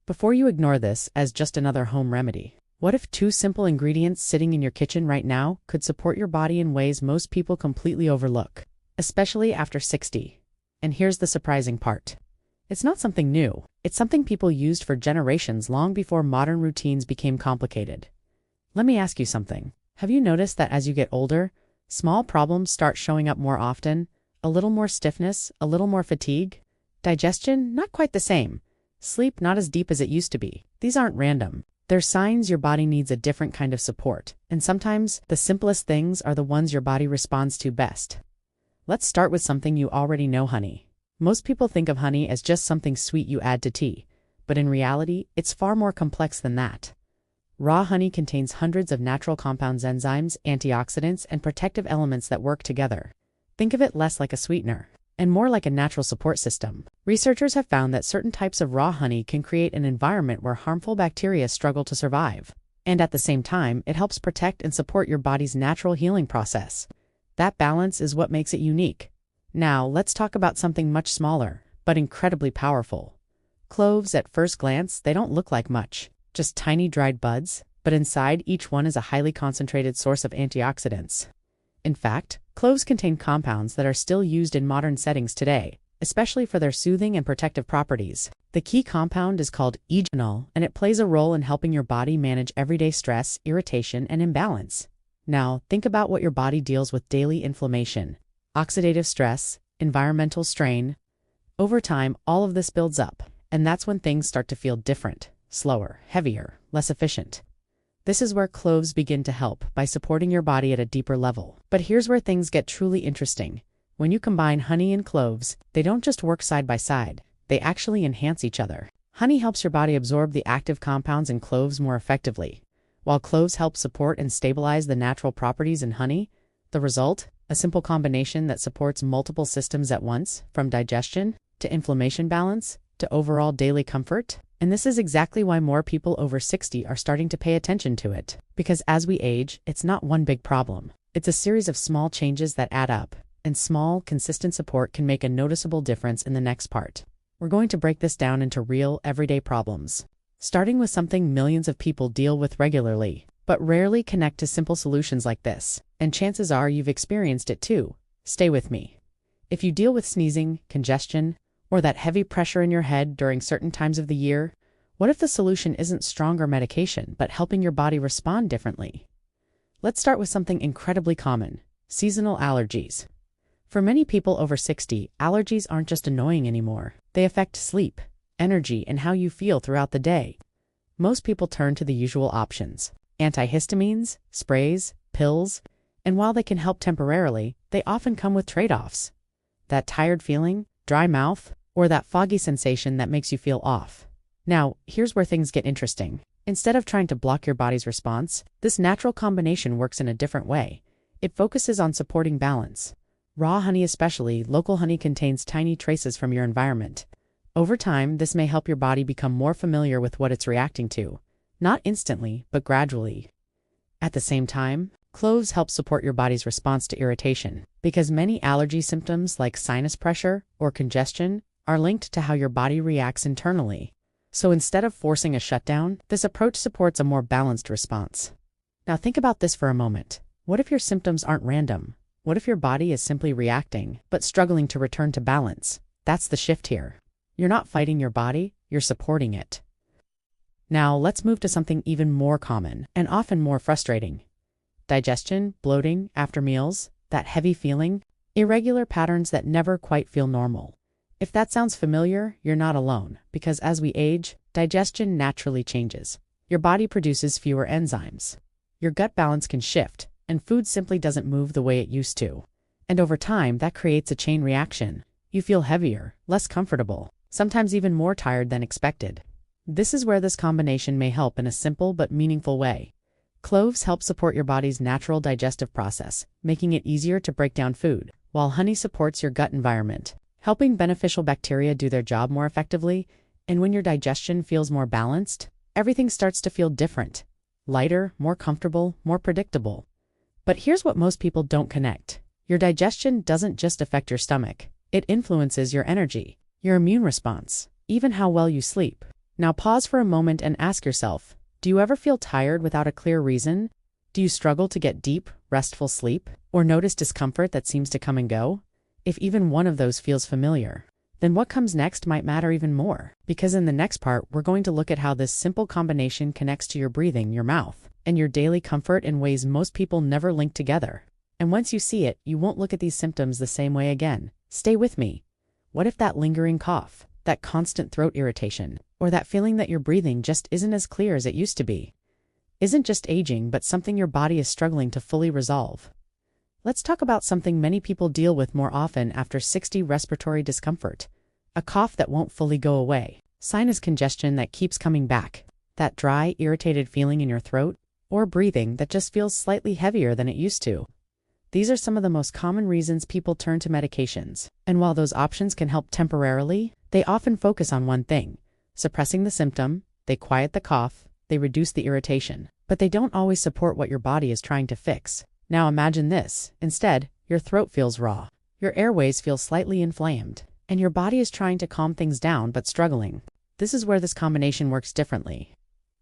Before you ignore this as just another home remedy, what if two simple ingredients sitting in your kitchen right now could support your body in ways most people completely overlook, especially after 60? And here's the surprising part. It's not something new. It's something people used for generations long before modern routines became complicated. Let me ask you something. Have you noticed that as you get older, small problems start showing up more often? A little more stiffness, a little more fatigue? Digestion, not quite the same. Sleep, not as deep as it used to be. These aren't random. They're signs your body needs a different kind of support. And sometimes, the simplest things are the ones your body responds to best. Let's start with something you already know: honey. Most people think of honey as just something sweet you add to tea, but in reality, it's far more complex than that. Raw honey contains hundreds of natural compounds, enzymes, antioxidants, and protective elements that work together. Think of it less like a sweetener and more like a natural support system. Researchers have found that certain types of raw honey can create an environment where harmful bacteria struggle to survive. And at the same time, it helps protect and support your body's natural healing process. That balance is what makes it unique. Now, let's talk about something much smaller, but incredibly powerful. Cloves. At first glance, they don't look like much, just tiny dried buds, but inside each one is a highly concentrated source of antioxidants. In fact, cloves contain compounds that are still used in modern settings today, especially for their soothing and protective properties. The key compound is called digestion, and it plays a role in helping your body manage everyday stress, irritation, and imbalance. Now, think about what your body deals with: daily inflammation, oxidative stress, environmental strain. Over time, all of this builds up, and that's when things start to feel different, slower, heavier, less efficient. This is where cloves begin to help by supporting your body at a deeper level. But here's where things get truly interesting. When you combine honey and cloves, they don't just work side by side, they actually enhance each other. Honey helps your body absorb the active compounds in cloves more effectively, while cloves help support and stabilize the natural properties in honey. The result? A simple combination that supports multiple systems at once, from digestion to inflammation balance to overall daily comfort. And this is exactly why more people over 60 are starting to pay attention to it. Because as we age, it's not one big problem. It's a series of small changes that add up, and small, consistent support can make a noticeable difference. In the next part, we're going to break this down into real, everyday problems, starting with something millions of people deal with regularly, but rarely connect to simple solutions like this. And chances are you've experienced it too. Stay with me. If you deal with sneezing, congestion, or that heavy pressure in your head during certain times of the year, what if the solution isn't stronger medication, but helping your body respond differently? Let's start with something incredibly common: seasonal allergies. For many people over 60, allergies aren't just annoying anymore. They affect sleep, energy, and how you feel throughout the day. Most people turn to the usual options: antihistamines, sprays, pills, and while they can help temporarily, they often come with trade-offs. That tired feeling, dry mouth, or that foggy sensation that makes you feel off. Now, here's where things get interesting. Instead of trying to block your body's response, this natural combination works in a different way. It focuses on supporting balance. Raw honey, especially local honey, contains tiny traces from your environment. Over time, this may help your body become more familiar with what it's reacting to. Not instantly, but gradually. At the same time, cloves help support your body's response to irritation, because many allergy symptoms like sinus pressure or congestion are linked to how your body reacts internally. So instead of forcing a shutdown, this approach supports a more balanced response. Now think about this for a moment. What if your symptoms aren't random? What if your body is simply reacting, but struggling to return to balance? That's the shift here. You're not fighting your body, you're supporting it. Now let's move to something even more common and often more frustrating: digestion, bloating after meals, that heavy feeling, irregular patterns that never quite feel normal. If that sounds familiar, you're not alone, because as we age, digestion naturally changes. Your body produces fewer enzymes. Your gut balance can shift, and food simply doesn't move the way it used to. And over time, that creates a chain reaction. You feel heavier, less comfortable, sometimes even more tired than expected. This is where this combination may help in a simple but meaningful way. Cloves help support your body's natural digestive process, making it easier to break down food, while honey supports your gut environment, helping beneficial bacteria do their job more effectively. And when your digestion feels more balanced, everything starts to feel different: lighter, more comfortable, more predictable. But here's what most people don't connect. Your digestion doesn't just affect your stomach. It influences your energy, your immune response, even how well you sleep. Now pause for a moment and ask yourself, do you ever feel tired without a clear reason? Do you struggle to get deep, restful sleep? Or notice discomfort that seems to come and go? If even one of those feels familiar, then what comes next might matter even more. Because in the next part, we're going to look at how this simple combination connects to your breathing, your mouth, and your daily comfort in ways most people never link together. And once you see it, you won't look at these symptoms the same way again. Stay with me. What if that lingering cough, that constant throat irritation, or that feeling that your breathing just isn't as clear as it used to be, isn't just aging, but something your body is struggling to fully resolve? Let's talk about something many people deal with more often after 60: respiratory discomfort. A cough that won't fully go away, sinus congestion that keeps coming back, that dry, irritated feeling in your throat, or breathing that just feels slightly heavier than it used to. These are some of the most common reasons people turn to medications. And while those options can help temporarily, they often focus on one thing: suppressing the symptom. They quiet the cough, they reduce the irritation, but they don't always support what your body is trying to fix. Now imagine this. Instead, your throat feels raw, your airways feel slightly inflamed, and your body is trying to calm things down but struggling. This is where this combination works differently.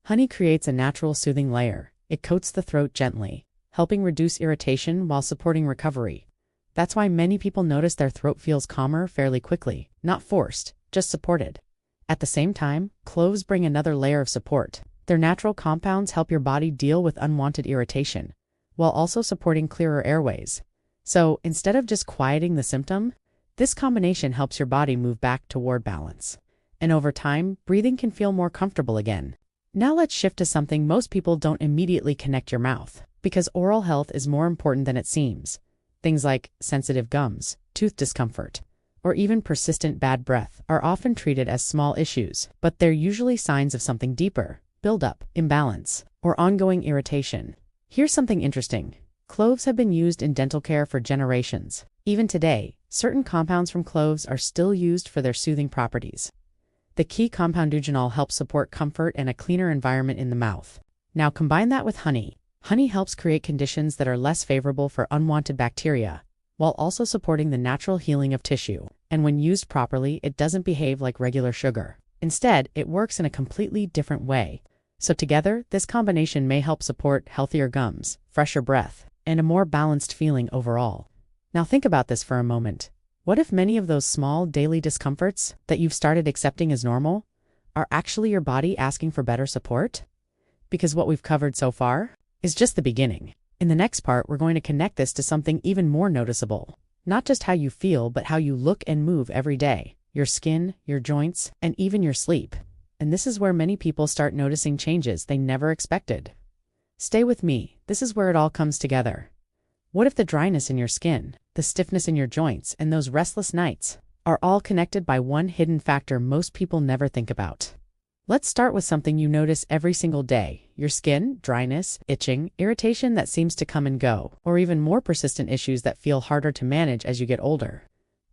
Honey creates a natural soothing layer. It coats the throat gently, helping reduce irritation while supporting recovery. That's why many people notice their throat feels calmer fairly quickly, not forced, just supported. At the same time, cloves bring another layer of support. Their natural compounds help your body deal with unwanted irritation, while also supporting clearer airways. So, instead of just quieting the symptom, this combination helps your body move back toward balance. And over time, breathing can feel more comfortable again. Now let's shift to something most people don't immediately connect: your mouth. Because oral health is more important than it seems. Things like sensitive gums, tooth discomfort, or even persistent bad breath are often treated as small issues, but they're usually signs of something deeper: buildup, imbalance, or ongoing irritation. Here's something interesting. Cloves have been used in dental care for generations. Even today, certain compounds from cloves are still used for their soothing properties. The key compound eugenol helps support comfort and a cleaner environment in the mouth. Now combine that with honey. Honey helps create conditions that are less favorable for unwanted bacteria, while also supporting the natural healing of tissue. And when used properly, it doesn't behave like regular sugar. Instead, it works in a completely different way. So together, this combination may help support healthier gums, fresher breath, and a more balanced feeling overall. Now think about this for a moment. What if many of those small daily discomforts that you've started accepting as normal are actually your body asking for better support? Because what we've covered so far is just the beginning. In the next part, we're going to connect this to something even more noticeable. Not just how you feel, but how you look and move every day. Your skin, your joints, and even your sleep. And this is where many people start noticing changes they never expected. Stay with me. This is where it all comes together. What if the dryness in your skin, the stiffness in your joints, and those restless nights are all connected by one hidden factor most people never think about? Let's start with something you notice every single day: your skin, dryness, itching, irritation that seems to come and go, or even more persistent issues that feel harder to manage as you get older.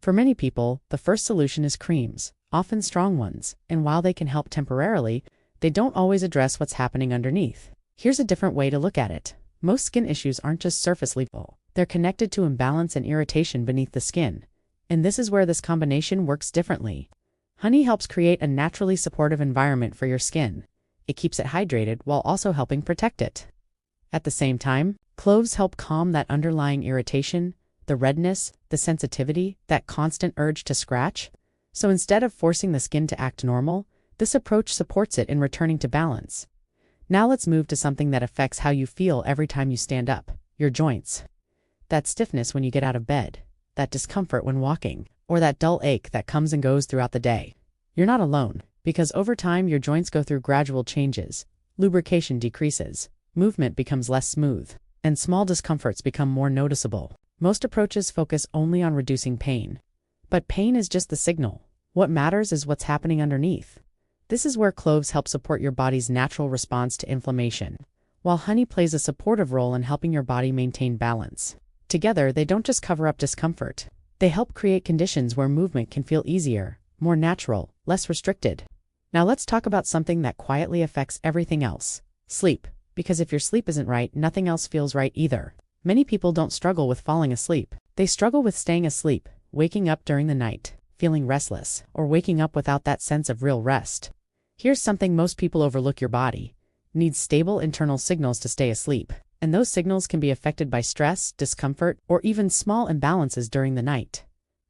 For many people, the first solution is creams, often strong ones, and while they can help temporarily, they don't always address what's happening underneath. Here's a different way to look at it. Most skin issues aren't just surface level. They're connected to imbalance and irritation beneath the skin. And this is where this combination works differently. Honey helps create a naturally supportive environment for your skin. It keeps it hydrated while also helping protect it. At the same time, cloves help calm that underlying irritation, the redness, the sensitivity, that constant urge to scratch. So instead of forcing the skin to act normal, this approach supports it in returning to balance. Now let's move to something that affects how you feel every time you stand up: your joints. That stiffness when you get out of bed, that discomfort when walking, or that dull ache that comes and goes throughout the day. You're not alone, because over time your joints go through gradual changes. Lubrication decreases, movement becomes less smooth, and small discomforts become more noticeable. Most approaches focus only on reducing pain. But pain is just the signal. What matters is what's happening underneath. This is where cloves help support your body's natural response to inflammation, while honey plays a supportive role in helping your body maintain balance. Together, they don't just cover up discomfort. They help create conditions where movement can feel easier, more natural, less restricted. Now let's talk about something that quietly affects everything else: sleep. Because if your sleep isn't right, nothing else feels right either. Many people don't struggle with falling asleep. They struggle with staying asleep, waking up during the night, feeling restless, or waking up without that sense of real rest. Here's something most people overlook: your body needs stable internal signals to stay asleep, and those signals can be affected by stress, discomfort, or even small imbalances during the night.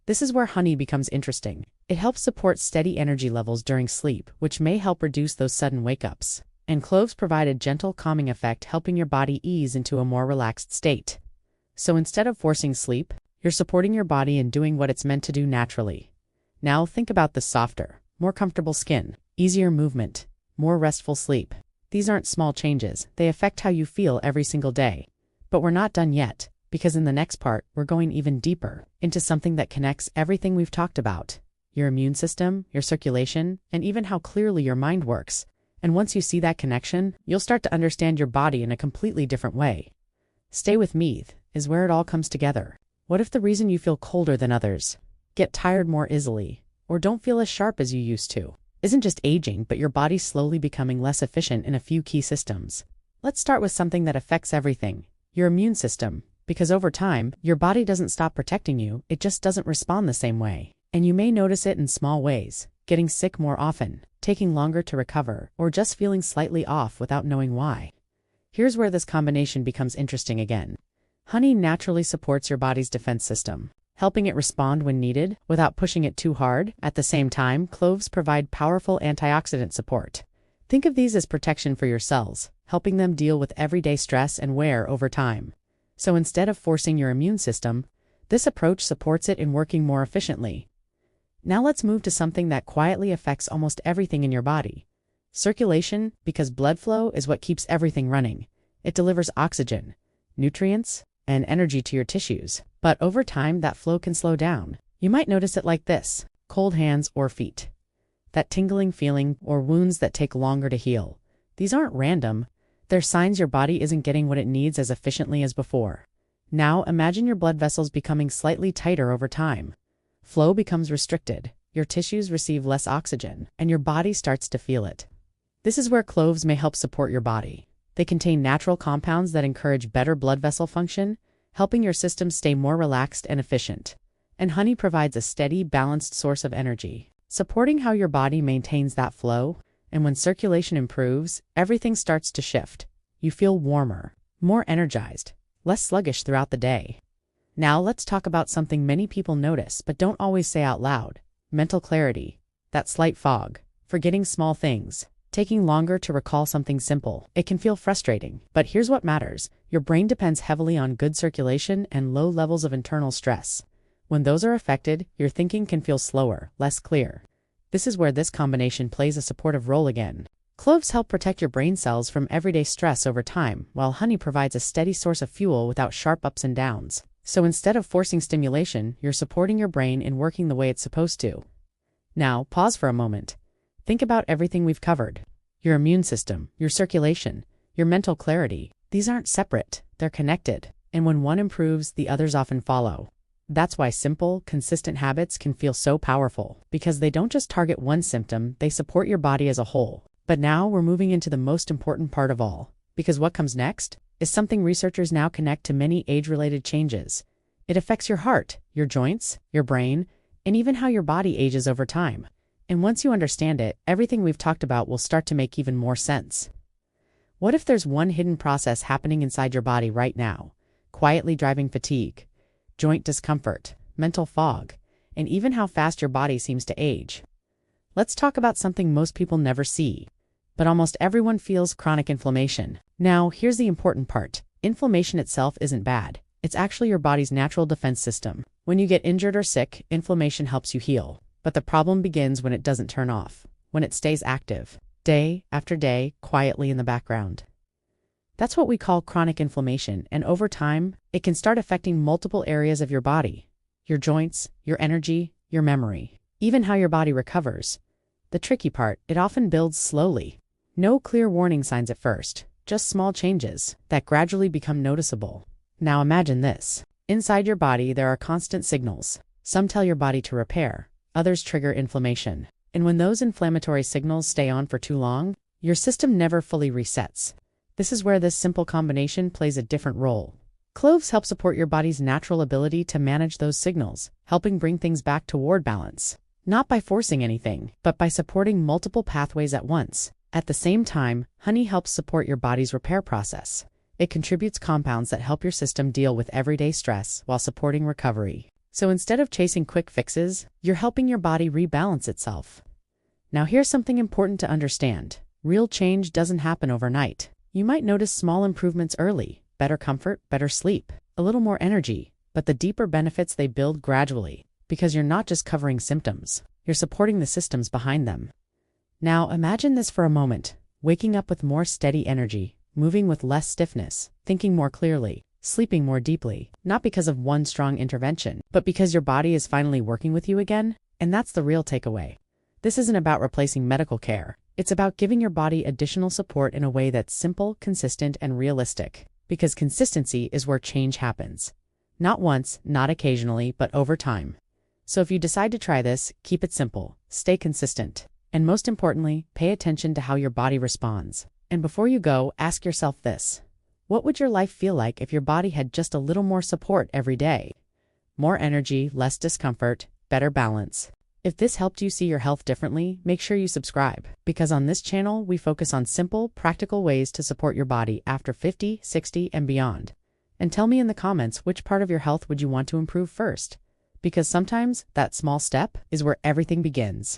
This is where honey becomes interesting. It helps support steady energy levels during sleep, which may help reduce those sudden wake-ups. And cloves provide a gentle calming effect, helping your body ease into a more relaxed state. So instead of forcing sleep, you're supporting your body and doing what it's meant to do naturally. Now think about the softer, more comfortable skin, easier movement, more restful sleep. These aren't small changes, they affect how you feel every single day. But we're not done yet, because in the next part, we're going even deeper into something that connects everything we've talked about: your immune system, your circulation, and even how clearly your mind works. And once you see that connection, you'll start to understand your body in a completely different way. Stay with me, is where it all comes together. What if the reason you feel colder than others, get tired more easily, or don't feel as sharp as you used to isn't just aging, but your body slowly becoming less efficient in a few key systems? Let's start with something that affects everything: your immune system. Because over time, your body doesn't stop protecting you, it just doesn't respond the same way. And you may notice it in small ways: getting sick more often, taking longer to recover, or just feeling slightly off without knowing why. Here's where this combination becomes interesting again. Honey naturally supports your body's defense system, helping it respond when needed without pushing it too hard. At the same time, cloves provide powerful antioxidant support. Think of these as protection for your cells, helping them deal with everyday stress and wear over time. So instead of forcing your immune system, this approach supports it in working more efficiently. Now let's move to something that quietly affects almost everything in your body: circulation, because blood flow is what keeps everything running. It delivers oxygen, nutrients, and energy to your tissues. But over time, that flow can slow down. You might notice it like this: cold hands or feet, that tingling feeling, or wounds that take longer to heal. These aren't random. They're signs your body isn't getting what it needs as efficiently as before. Now imagine your blood vessels becoming slightly tighter over time. Flow becomes restricted, your tissues receive less oxygen, and your body starts to feel it. This is where cloves may help support your body. They contain natural compounds that encourage better blood vessel function, helping your system stay more relaxed and efficient. And honey provides a steady, balanced source of energy, supporting how your body maintains that flow. And when circulation improves, everything starts to shift. You feel warmer, more energized, less sluggish throughout the day. Now let's talk about something many people notice but don't always say out loud: mental clarity. That slight fog, forgetting small things, taking longer to recall something simple. It can feel frustrating, but here's what matters: your brain depends heavily on good circulation and low levels of internal stress. When those are affected, your thinking can feel slower, less clear. This is where this combination plays a supportive role again. Cloves help protect your brain cells from everyday stress over time, while honey provides a steady source of fuel without sharp ups and downs. So instead of forcing stimulation, you're supporting your brain in working the way it's supposed to. Now, pause for a moment. Think about everything we've covered: your immune system, your circulation, your mental clarity. These aren't separate, they're connected. And when one improves, the others often follow. That's why simple, consistent habits can feel so powerful, because they don't just target one symptom, they support your body as a whole. But now we're moving into the most important part of all, because what comes next is something researchers now connect to many age-related changes. It affects your heart, your joints, your brain, and even how your body ages over time. And once you understand it, everything we've talked about will start to make even more sense. What if there's one hidden process happening inside your body right now, quietly driving fatigue, joint discomfort, mental fog, and even how fast your body seems to age? Let's talk about something most people never see, but almost everyone feels: chronic inflammation. Now, here's the important part. Inflammation itself isn't bad. It's actually your body's natural defense system. When you get injured or sick, inflammation helps you heal. But the problem begins when it doesn't turn off, when it stays active, day after day, quietly in the background. That's what we call chronic inflammation, and over time, it can start affecting multiple areas of your body: your joints, your energy, your memory, even how your body recovers. The tricky part: it often builds slowly. No clear warning signs at first, just small changes that gradually become noticeable. Now imagine this. Inside your body, there are constant signals. Some tell your body to repair, others trigger inflammation. And when those inflammatory signals stay on for too long, your system never fully resets. This is where this simple combination plays a different role. Cloves help support your body's natural ability to manage those signals, helping bring things back toward balance. not by forcing anything, but by supporting multiple pathways at once. At the same time, honey helps support your body's repair process. It contributes compounds that help your system deal with everyday stress while supporting recovery. So instead of chasing quick fixes, you're helping your body rebalance itself. Now here's something important to understand. Real change doesn't happen overnight. You might notice small improvements early, better comfort, better sleep, a little more energy, but the deeper benefits they build gradually, because you're not just covering symptoms, you're supporting the systems behind them. Now imagine this for a moment, waking up with more steady energy, moving with less stiffness, thinking more clearly, sleeping more deeply, not because of one strong intervention, but because your body is finally working with you again. And that's the real takeaway. This isn't about replacing medical care. It's about giving your body additional support in a way that's simple, consistent, and realistic. Because consistency is where change happens. Not once, not occasionally, but over time. So if you decide to try this, keep it simple, stay consistent, and most importantly, pay attention to how your body responds. And before you go, ask yourself this. What would your life feel like if your body had just a little more support every day? More energy, less discomfort, better balance. If this helped you see your health differently, make sure you subscribe, because on this channel, we focus on simple, practical ways to support your body after 50, 60, and beyond. And tell me in the comments which part of your health would you want to improve first, because sometimes that small step is where everything begins.